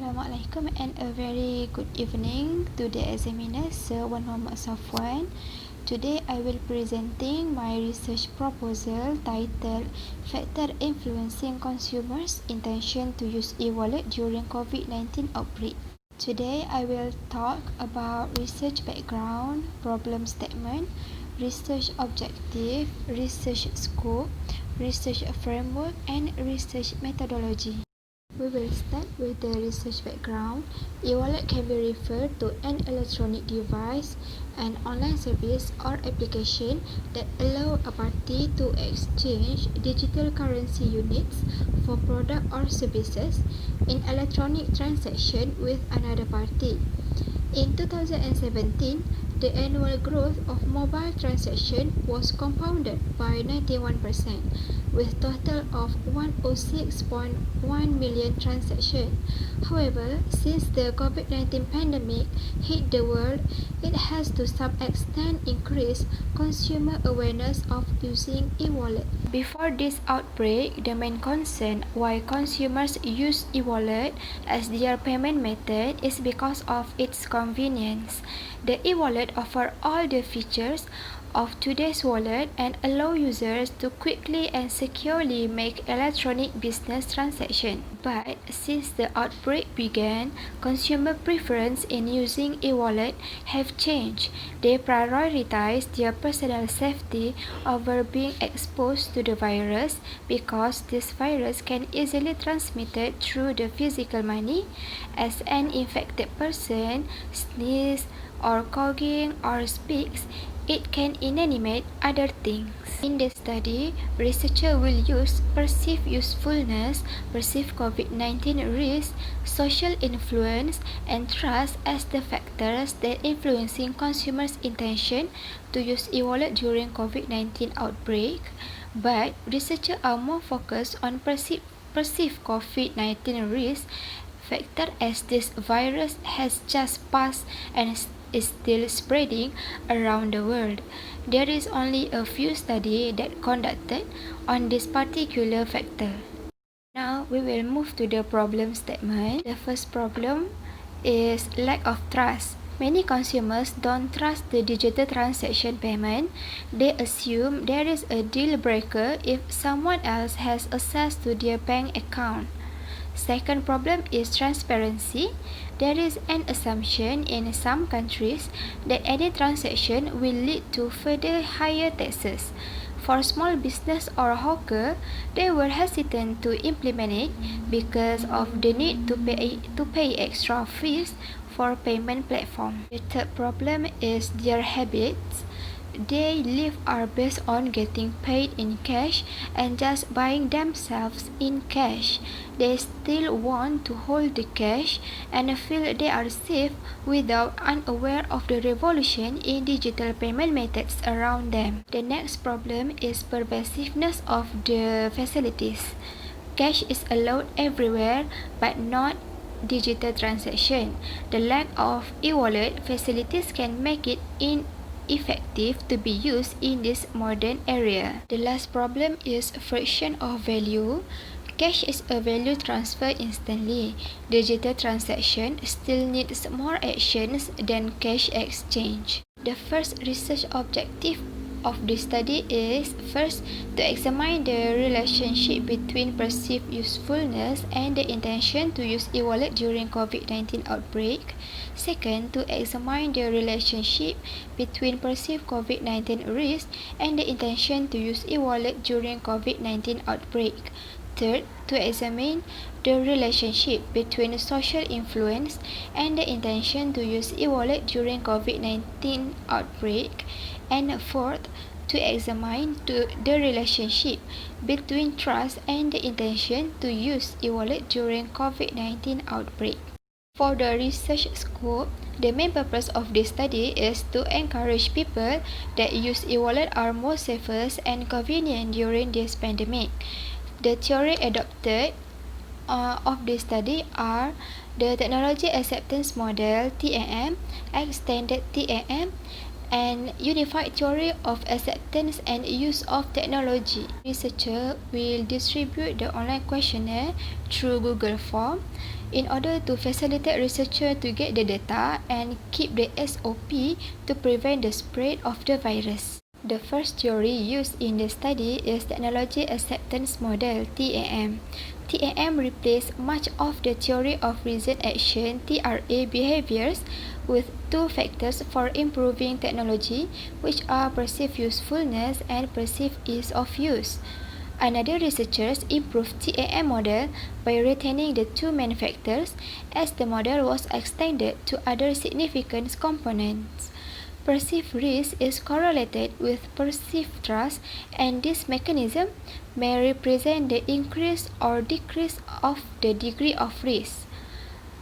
Assalamualaikum and a very good evening to the examiners, Sir Wan Muhammad Safwan. Today I will presenting my research proposal titled Factor Influencing Consumers' Intention to Use e-wallet During COVID-19 Outbreak. Today I will talk about research background, problem statement, research objective, research scope, research framework, and research methodology. We will start with the research background. E-wallet can be referred to an electronic device, an online service or application that allow a party to exchange digital currency units for product or services in electronic transaction with another party. In 2017, the annual growth of mobile transaction was compounded by 91%, with total of 106.1 million transactions. However, since the COVID-19 pandemic hit the world, it has to some extent increased consumer awareness of using e-wallet. Before this outbreak, the main concern why consumers use e-wallet as their payment method is because of its convenience. The e-wallet offers all the features of today's wallet and allow users to quickly and securely make electronic business transactions. But since the outbreak began, consumer preference in using e-wallet have changed. They prioritize their personal safety over being exposed to the virus because this virus can easily transmitted through the physical money as an infected person sneezes or coughing or speaks. It can inanimate other things. In the study, researchers will use perceived usefulness, perceived COVID-19 risk, social influence, and trust as the factors that influencing consumers' intention to use e-wallet during COVID-19 outbreak. But researchers are more focused on perceived COVID-19 risk factor as this virus has just passed and is still spreading around the world. There is only a few studies that conducted on this particular factor. Now we will move to the problem statement. The first problem is lack of trust. Many consumers don't trust the digital transaction payment. They assume there is a deal breaker if someone else has access to their bank account. Second problem is transparency. There is an assumption in some countries that any transaction will lead to further higher taxes. For small business or hawker, they were hesitant to implement it because of the need to pay extra fees for payment platform. The third problem is their habits. Their lives are based on getting paid in cash and just buying themselves in cash. They still want to hold the cash and feel they are safe without unaware of the revolution in digital payment methods around them. The next problem is pervasiveness of the facilities. Cash is allowed everywhere but not digital transaction. The lack of e-wallet facilities can make it ineffective to be used in this modern era. The last problem is friction of value. Cash is a value transfer instantly. Digital transaction still needs more actions than cash exchange. The first research objective of the study is first to examine the relationship between perceived usefulness and the intention to use e-wallet during COVID-19 outbreak. Second, to examine the relationship between perceived COVID-19 risk and the intention to use e-wallet during COVID-19 outbreak. Third, to examine the relationship between social influence and the intention to use e-wallet during COVID-19 outbreak. And fourth, to examine the relationship between trust and the intention to use e-wallet during COVID-19 outbreak. For the research scope, the main purpose of this study is to encourage people that use e-wallet are more safest and convenient during this pandemic. The theory adopted of this study are the Technology Acceptance Model (TAM), Extended TAM, and Unified Theory of Acceptance and Use of Technology. Researchers will distribute the online questionnaire through Google Form. in order to facilitate researchers to get the data and keep the SOP to prevent the spread of the virus. The first theory used in the study is Technology Acceptance Model (TAM). TAM replaced much of the theory of reason action (TRA) behaviors with two factors for improving technology, which are perceived usefulness and perceived ease of use. Another researchers improved TAM model by retaining the two main factors as the model was extended to other significant components. Perceived risk is correlated with perceived trust, and this mechanism may represent the increase or decrease of the degree of risk.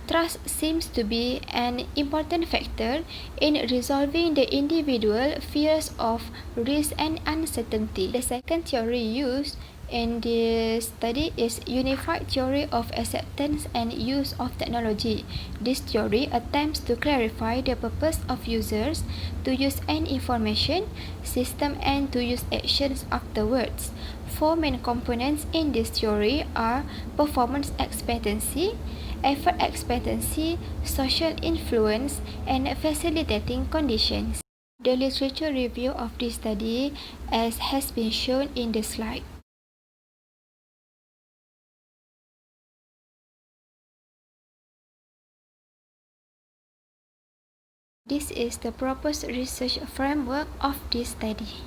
Trust seems to be an important factor in resolving the individual fears of risk and uncertainty. The second theory used in this study is Unified Theory of Acceptance and Use of Technology. This theory attempts to clarify the purpose of users to use an information system and to use actions afterwards. Four main components in this theory are performance expectancy, effort expectancy, social influence, and facilitating conditions. The literature review of this study as has been shown in the slide. This is the proposed research framework of this study.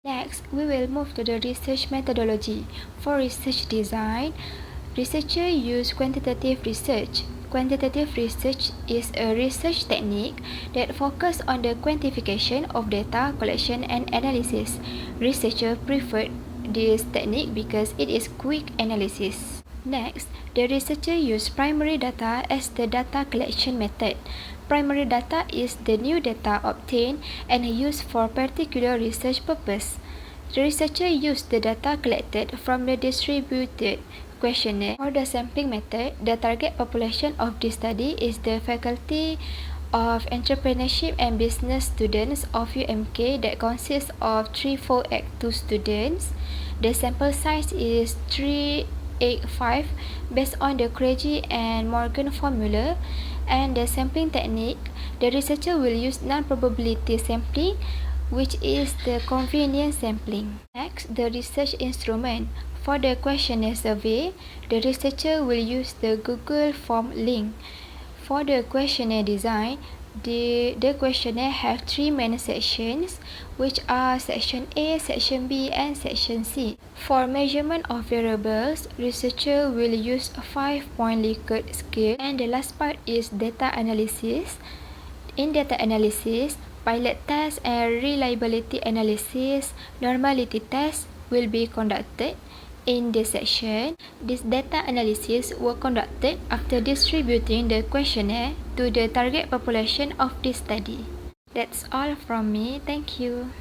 Next, we will move to the research methodology. For research design, researchers use quantitative research. Quantitative research is a research technique that focuses on the quantification of data collection and analysis. Researchers prefer this technique because it is quick analysis. Next, the researcher use primary data as the data collection method. Primary data is the new data obtained and used for particular research purpose. The researcher used the data collected from the distributed questionnaire. For the sampling method, the target population of this study is the Faculty of Entrepreneurship and Business students of UMK that consists of 3-4 Act 2 students. The sample size is 385 based on the Craigie and Morgan formula, and the sampling technique, the researcher will use non-probability sampling, which is the convenience sampling. Next, the research instrument. For the questionnaire survey, the researcher will use the Google form link. For the questionnaire design, the questionnaire have three main sections, which are section A, section B, and section C. For measurement of variables, researcher will use a 5-point Likert scale, and the last part is data analysis. In data analysis, pilot test and reliability analysis, normality test will be conducted. In this section, this data analysis were conducted after distributing the questionnaire to the target population of this study. That's all from me. Thank you.